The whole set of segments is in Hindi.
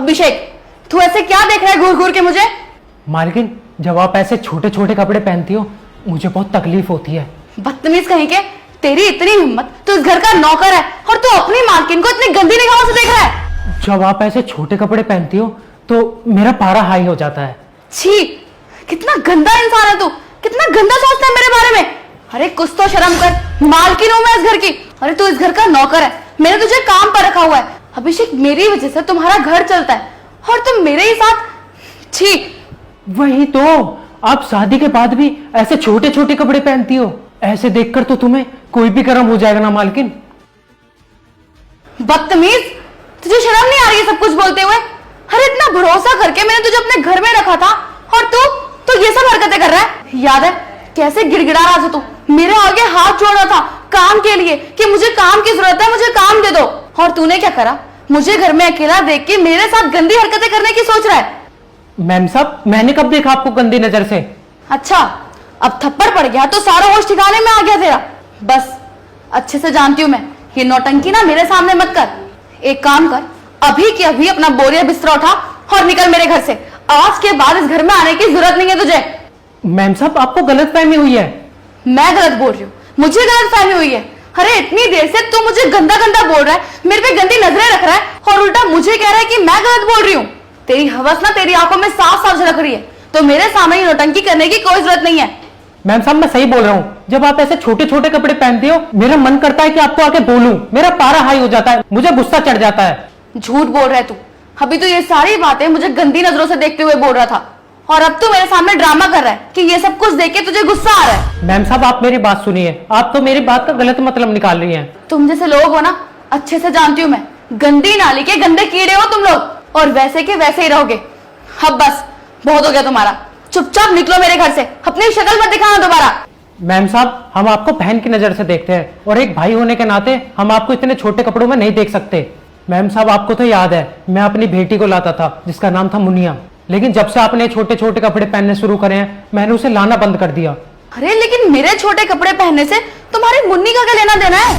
अभिषेक, तू ऐसे क्या देख रहा है घूर घूर के मुझे? मालकिन, जब आप ऐसे छोटे छोटे कपड़े पहनती हो मुझे बहुत तकलीफ होती है। बदतमीज कहीं के, तेरी इतनी हिम्मत, तू इस घर का नौकर है और तू अपनी मालकिन को इतनी गंदी निगाहों से देख रहा है। जब आप ऐसे छोटे कपड़े पहनती हो तो मेरा पारा हाई हो जाता है। छी, कितना गंदा इंसान है तू, कितना गंदा सोचता है मेरे बारे में। अरे कुछ तो शर्म कर, मालकिन हूं मैं इस घर की। अरे तू इस घर का नौकर है, मैंने तुझे काम पर रखा हुआ है। अभिषेक, मेरी वजह से तुम्हारा घर चलता है और तुम मेरे ही साथ। छी। वही तो, आप शादी के बाद भी ऐसे छोटे छोटे कपड़े पहनती हो। ऐसे देखकर तो तुम्हें कोई भी गर्म हो जाएगा ना मालकिन। बदतमीज, तुझे शर्म नहीं आ रही है सब कुछ बोलते हुए? अरे इतना भरोसा करके मैंने तुझे अपने घर में रखा था और तू ये सब हरकतें कर रहा है। याद है कैसे गिड़गिड़ा रहा था तू, मेरे आगे हाथ जोड़ रहा था काम के लिए कि मुझे काम की जरूरत है, मुझे काम दे दो। और तूने क्या करा? मुझे घर में अकेला देख के मेरे साथ गंदी हरकतें करने की सोच रहा है। मैम साहब, मैंने कब देखा आपको गंदी नजर से? अच्छा, अब थप्पड़ पड़ गया तो सारा होश ठिकाने में आ गया तेरा। बस अच्छे से जानती हूं मैं, ये नौटंकी ना मेरे सामने मत कर। एक काम कर, अभी के अभी अपना बोरिया बिस्तरा उठा और निकल मेरे घर से। आज के बाद इस घर में आने की जरूरत नहीं है तुझे। मैम साहब, आपको गलतफहमी हुई है। मैं गलत बोल रही हूँ? मुझे गलतफहमी हुई है? अरे इतनी देर से तू मुझे गंदा गंदा बोल रहा है, मेरे पे गंदी नजरें रख रहा है और उल्टा मुझे कह रहा है कि मैं गलत बोल रही हूँ। तेरी हवस ना तेरी आंखों में साफ साफ झलक रही है, तो मेरे सामने ही नौटंकी करने की कोई जरूरत नहीं है। मैम साहब, मैं सही बोल रहा हूँ। जब आप ऐसे छोटे छोटे कपड़े पहनते हो मेरा मन करता है कि आपको आके बोलूं, मेरा पारा हाई हो जाता है, मुझे गुस्सा चढ़ जाता है। झूठ बोल रहा है तू। अभी तो ये सारी बातें मुझे गंदी नजरों से देखते हुए बोल रहा था और अब तू मेरे सामने ड्रामा कर रहा है कि ये सब कुछ देख के तुझे गुस्सा आ रहा है। मैम साहब, आप मेरी बात सुनिए, आप तो मेरी बात का गलत मतलब निकाल रही हैं। तुम जैसे लोग हो ना, अच्छे से जानती हूँ मैं, गंदी नाली के गंदे कीड़े हो तुम लोग और वैसे के वैसे ही रहोगे। अब बस बहुत हो गया तुम्हारा, चुपचाप निकलो मेरे घर से, अपनी शक्ल मत दिखाना दोबारा। मैम साहब, हम आपको बहन की नजर से देखते हैं और एक भाई होने के नाते हम आपको इतने छोटे कपड़ों में नहीं देख सकते। मैम साहब, आपको तो याद है मैं अपनी बेटी को लाता था जिसका नाम था मुनिया, लेकिन जब से आपने छोटे छोटे कपड़े पहनने शुरू करे हैं मैंने उसे लाना बंद कर दिया। अरे लेकिन मेरे छोटे कपड़े पहनने से तुम्हारी मुन्नी का क्या लेना देना है?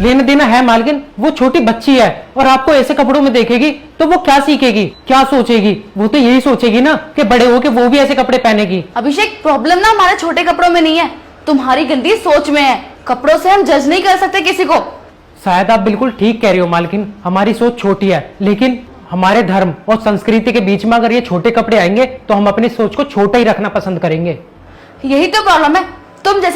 लेना देना है मालकिन, वो छोटी बच्ची है और आपको ऐसे कपड़ों में देखेगी तो वो क्या सीखेगी, क्या सोचेगी? वो तो यही सोचेगी ना कि बड़े होके वो भी ऐसे कपड़े पहनेगी। अभिषेक, प्रॉब्लम ना हमारे छोटे कपड़ों में नहीं है, तुम्हारी गंदी सोच में है। कपड़ों से हम जज नहीं कर सकते किसी को। शायद आप बिल्कुल ठीक कह रही हो मालकिन, हमारी सोच छोटी है, लेकिन हमारे धर्म और संस्कृति के बीच में अगर ये छोटे कपड़े आएंगे तो हम अपनी सोच को छोटा ही रखना पसंद करेंगे। यही तो प्रॉब्लम है, तुम जैसे